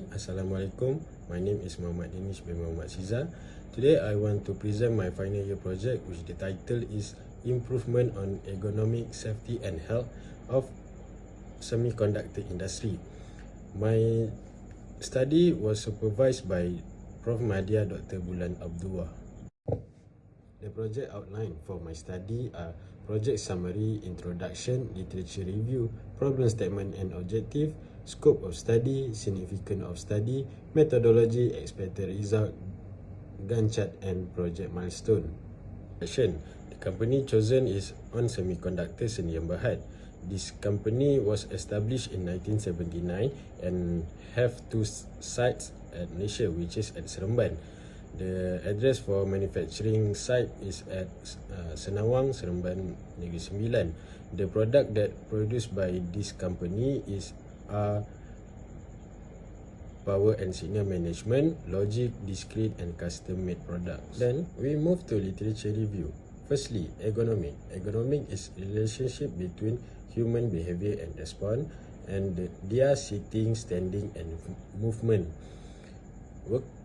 Assalamualaikum. My name is Muhammad Danish bin Muhammad Siza. Today I want to present my final year project, which the title is Improvement on Ergonomic Safety and Health of Semiconductor Industry. My study was supervised by Prof. Madya Dr. Bulan Abdullah. The project outline for my study are project summary, introduction, literature review, problem statement and objective, scope of study, significance of study, methodology, expected result, Gantt chart and project milestone. The company chosen is ON Semiconductor Sendi Berhad. This company was established in 1979 and have two sites at Malaysia, which is at Seremban. The address for manufacturing site is at Senawang, Seremban Negeri Sembilan. The product that produced by this company is power and signal management, logic, discrete and custom made products. Then we move to literature review. Firstly, ergonomic. Ergonomic is relationship between human behavior and response and their sitting, standing and movement.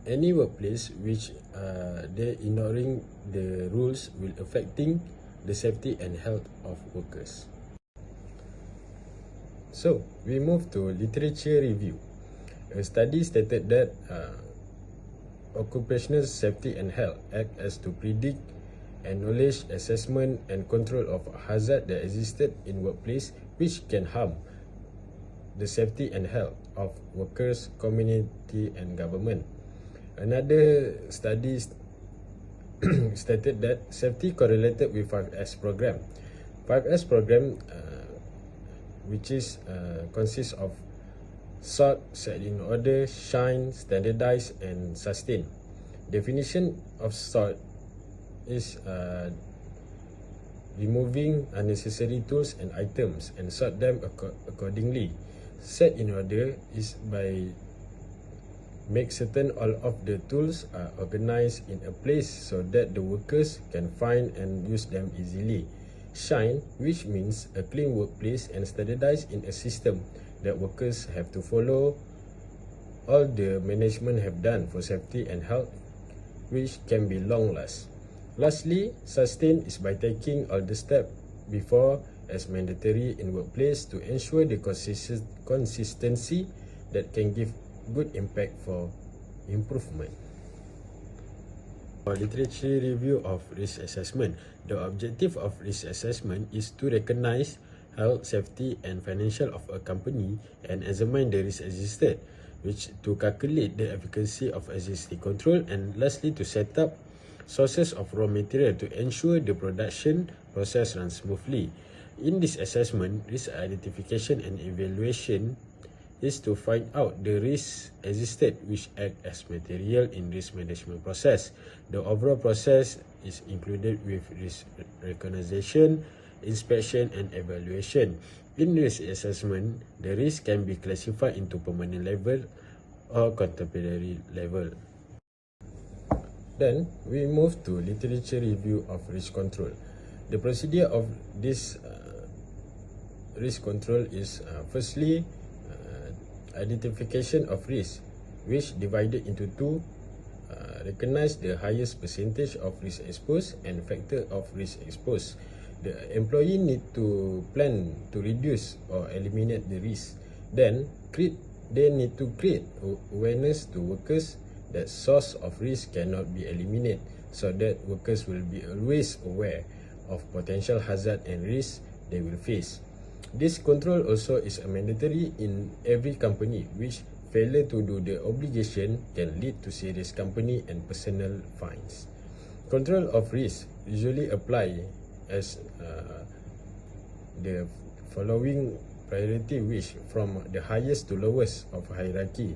Any workplace which they ignoring the rules will affecting the safety and health of workers. So we move to literature review. A study stated that occupational safety and health act as to predict, acknowledge, assessment and control of hazard that existed in workplace which can harm the safety and health of workers, community and government. Another study stated that safety correlated with 5S program. 5S program which is consists of sort, set in order, shine, standardize and sustain. Definition of sort is removing unnecessary tools and items and sort them accordingly. Set in order is by make certain all of the tools are organized in a place so that the workers can find and use them easily. Shine, which means a clean workplace and standardized in a system that workers have to follow all the management have done for safety and health, which can be long last. Lastly, sustain is by taking all the steps before as mandatory in workplace to ensure the consistency that can give good impact for improvement. For literature review of risk assessment, the objective of risk assessment is to recognize health, safety and financial of a company and examine the risk existed, which to calculate the efficacy of existing control, and lastly to set up sources of raw material to ensure the production process runs smoothly. In this assessment, risk identification and evaluation is to find out the risks existed which act as material in risk management process. The overall process is included with risk recognition, inspection and evaluation. In risk assessment, the risk can be classified into permanent level or contemporary level. Then we move to literature review of risk control. The procedure of this risk control is firstly identification of risk, which divided into two. Recognize the highest percentage of risk exposed and factor of risk exposed. The employee need to plan to reduce or eliminate the risk. Then they need to create awareness to workers that source of risk cannot be eliminated, so that workers will be always aware of potential hazard and risk they will face. This control also is a mandatory in every company, which failure to do the obligation can lead to serious company and personal fines. Control of risk usually apply as the following priority, which from the highest to lowest of hierarchy.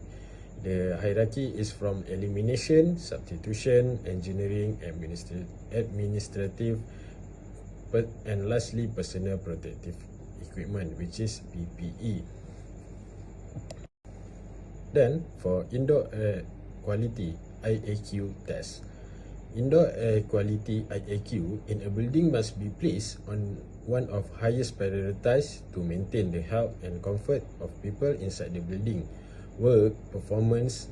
The hierarchy is from elimination, substitution, engineering, administrative, and lastly personal protective equipment, which is PPE. Then for indoor air quality IAQ test. Indoor air quality IAQ in a building must be placed on one of highest prioritized to maintain the health and comfort of people inside the building. Work performance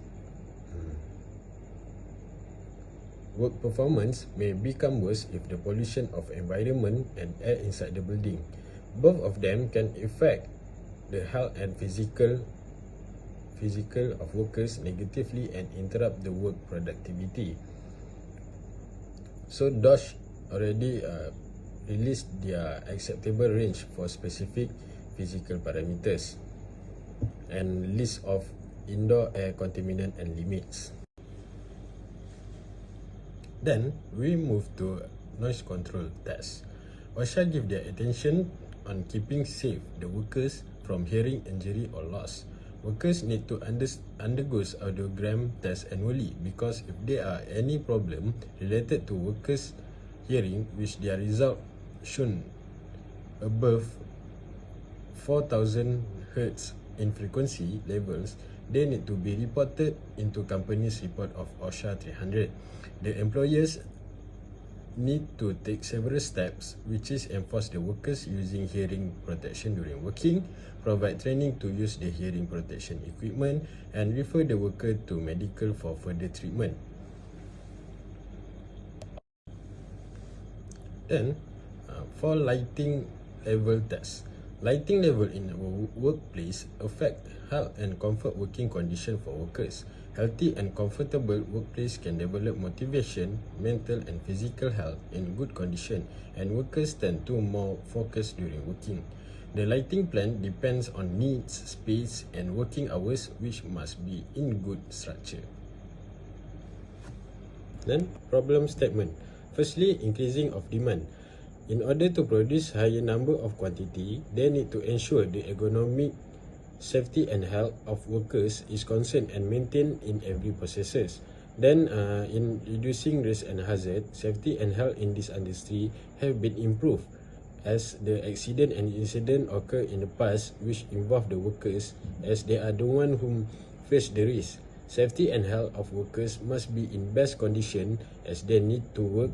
may become worse if the pollution of environment and air inside the building. Both of them can affect the health and physical of workers negatively and interrupt the work productivity. So DOSH already released their acceptable range for specific physical parameters and list of indoor air contaminant and limits. Then we move to noise control tests. OSHA give their attention on keeping safe the workers from hearing injury or loss. Workers need to undergo audiogram test annually because if there are any problem related to workers' hearing which their result shown above 4,000 Hz in frequency levels, they need to be reported into company's report of OSHA 300. The employers need to take several steps, which is enforce the workers using hearing protection during working, provide training to use the hearing protection equipment, and refer the worker to medical for further treatment. Then, for lighting level test. Lighting level in our workplace affect health and comfort working condition for workers. Healthy and comfortable workplace can develop motivation, mental and physical health in good condition, and workers tend to more focused during working. The lighting plan depends on needs, space, and working hours, which must be in good structure. Then, problem statement. Firstly, increasing of demand. In order to produce higher number of quantity, they need to ensure the ergonomic safety and health of workers is concerned and maintained in every processes. Then, in reducing risk and hazard, safety and health in this industry have been improved as the accident and incident occur in the past which involve the workers as they are the one whom face the risk. Safety and health of workers must be in best condition as they need to work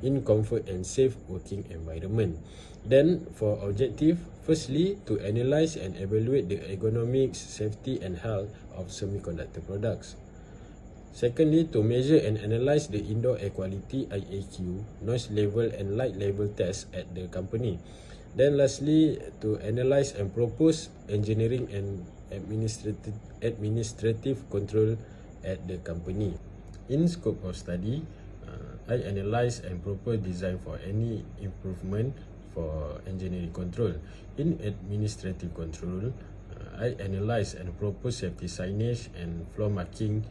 in comfort and safe working environment. Then for objective, firstly to analyze and evaluate the ergonomics, safety and health of semiconductor products. Secondly, to measure and analyze the indoor air quality IAQ, noise level and light level tests at the company. Then lastly, to analyze and propose engineering and administrative control at the company. In scope of study, I analyze and propose design for any improvement for engineering control. In administrative control, I analyze and propose safety signage and floor marking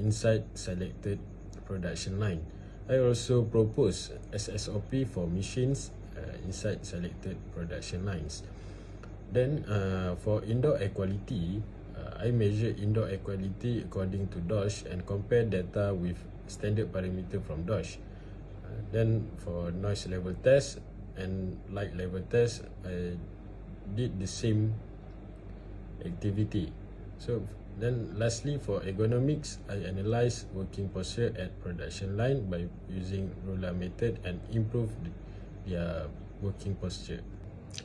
inside selected production line. I also propose SSOP for machines inside selected production lines. Then for indoor air quality, I measure indoor air quality according to DOSH and compare data with standard parameter from DOSH. Then for noise level test and light level test, I did the same activity. So then lastly for ergonomics, I analyze working posture at production line by using ruler method and improve their working posture.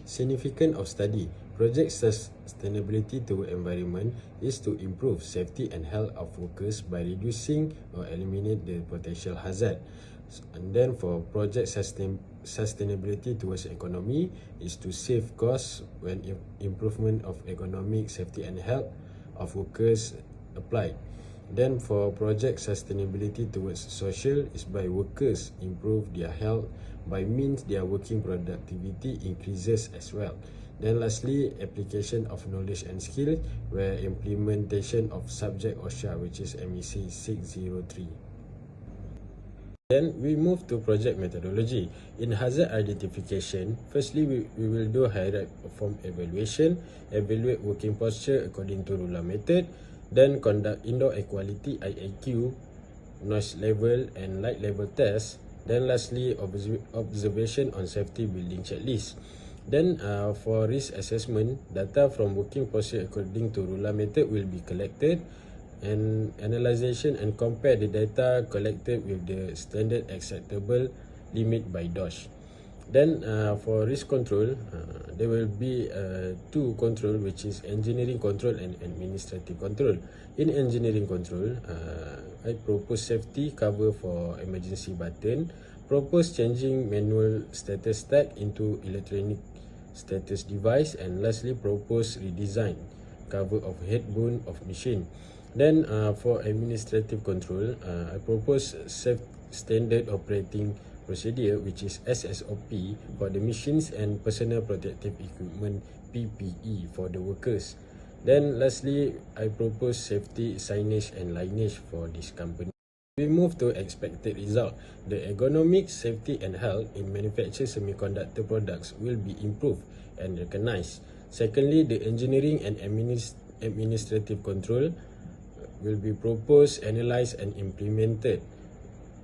Significance of study. Project sustainability to environment is to improve safety and health of workers by reducing or eliminate the potential hazard. And then for project sustainability towards economy is to save costs when improvement of economic safety and health of workers applied. Then for project sustainability towards social is by workers improve their health by means their working productivity increases as well. Then lastly, application of knowledge and skill where implementation of subject OSHA which is MEC 603. Then we move to project methodology. In hazard identification, firstly we will do hierarchy form evaluation, evaluate working posture according to ruler method, then conduct indoor air quality IAQ, noise level and light level test, then lastly observation on safety building checklist. Then for risk assessment, data from working posture according to ruler method will be collected and analyzation and compare the data collected with the standard acceptable limit by DOSH. Then for risk control, there will be two control, which is engineering control and administrative control. In engineering control, I propose safety cover for emergency button, propose changing manual status tag into electronic status device, and lastly propose redesign cover of headbone of machine. Then for administrative control, I propose standard operating procedure, which is SSOP for the machines and personal protective equipment PPE for the workers. Then lastly, I propose safety signage and lineage for this company. We move to expected result. The ergonomics, safety and health in manufactured semiconductor products will be improved and recognized. Secondly, the engineering and administrative control will be proposed, analyzed and implemented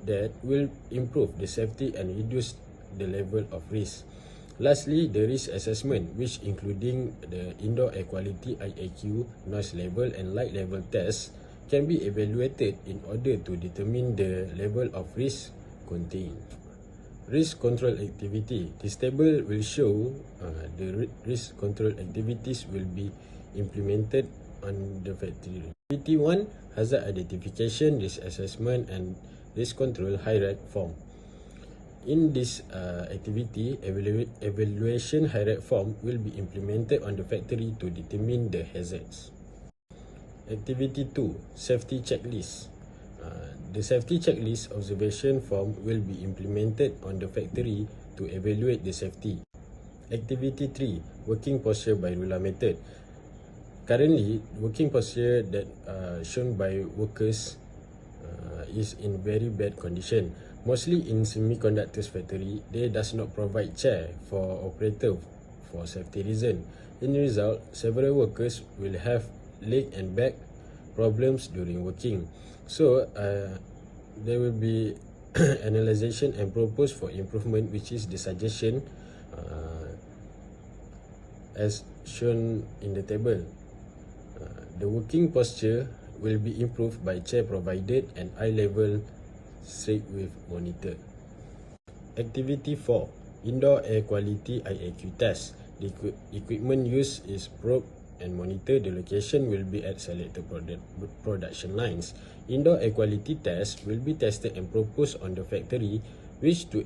that will improve the safety and reduce the level of risk. Lastly, the risk assessment, which including the indoor air quality IAQ, noise level and light level tests, can be evaluated in order to determine the level of risk contained. Risk control activity. This table will show the risk control activities will be implemented on the factory. Activity 1, hazard identification, risk assessment and risk control hierarchy form. In this activity, evaluation hierarchy form will be implemented on the factory to determine the hazards. Activity 2, safety checklist. The safety checklist observation form will be implemented on the factory to evaluate the safety. Activity 3, working posture by ruler method. Currently, working posture that shown by workers is in very bad condition. Mostly in semiconductors factory, they does not provide chair for operator for safety reason. In result, several workers will have leg and back problems during working. So there will be analyzation and propose for improvement, which is the suggestion as shown in the table. The working posture will be improved by chair provided and eye level straight with monitor. Activity 4, indoor air quality IAQ test. The equipment used is probe and monitor. The location will be at selected production lines. Indoor air quality test will be tested and proposed on the factory, which to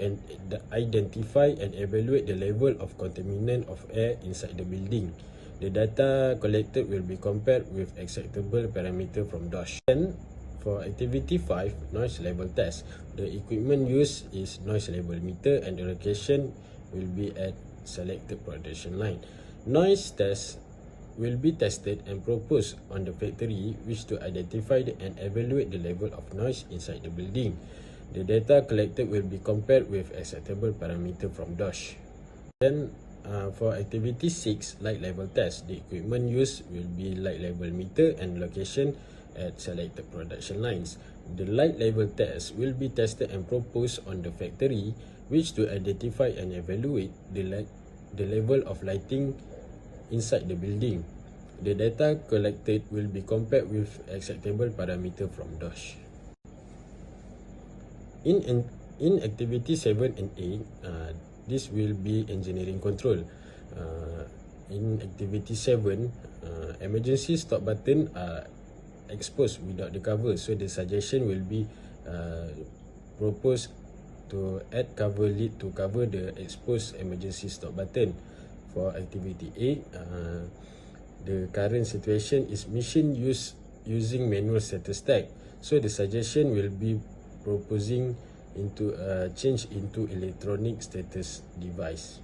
identify and evaluate the level of contaminant of air inside the building. The data collected will be compared with acceptable parameter from DOSH. Then for activity 5, noise level test. The equipment used is noise level meter and the location will be at selected production line. Noise test will be tested and proposed on the factory, which to identify and evaluate the level of noise inside the building. The data collected will be compared with acceptable parameter from DOSH. Then for activity 6, light level test. The equipment used will be light level meter and location at selected production lines. The light level test will be tested and proposed on the factory, which to identify and evaluate the level of lighting inside the building. The data collected will be compared with acceptable parameter from DOSH. In activity 7 and 8, this will be engineering control. In activity 7, emergency stop button are exposed without the cover, so the suggestion will be proposed to add cover lid to cover the exposed emergency stop button. For activity 8, the current situation is machine using manual status tag, so the suggestion will be proposing into change into electronic status device.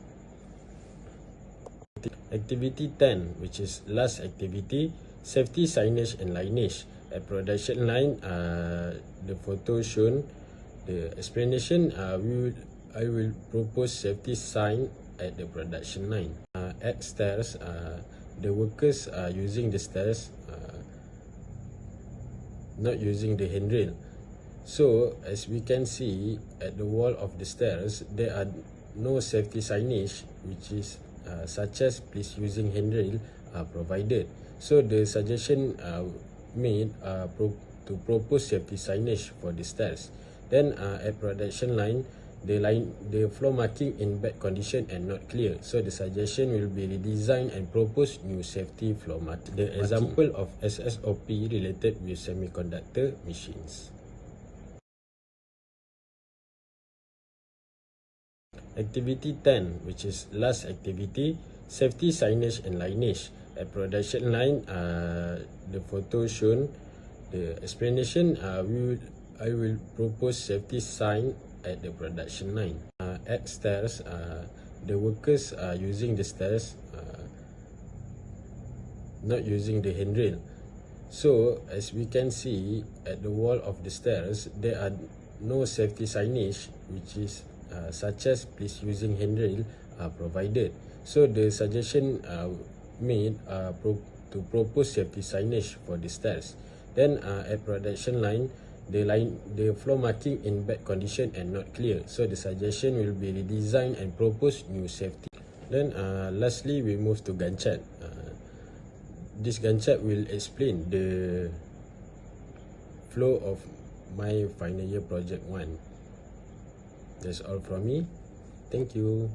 Activity 10, which is last activity, safety signage and lineage. At production line, the photo shown the explanation. I will propose safety sign at the production line. At stairs, the workers are using the stairs, not using the handrail. So as we can see at the wall of the stairs, there are no safety signage, which is such as please using handrail are provided. So the suggestion made to propose safety signage for the stairs. Then at production line, the floor marking in bad condition and not clear. So the suggestion will be redesign and propose new safety floor marking. The example of SSOP related with semiconductor machines. Activity 10, which is last activity, safety signage and lineage. At production line, the photo shown, the explanation, I will propose safety sign at the production line. At stairs, the workers are using the stairs, not using the handrail. So as we can see at the wall of the stairs, there are no safety signage, which is such as please using handrail are provided. So the suggestion made to propose safety signage for the stairs. Then at production line, the floor marking in bad condition and not clear. So the suggestion will be redesign and propose new safety. Then lastly, we move to Gantt chart. This Gantt chart will explain the flow of my final year project 1. That's all from me. Thank you.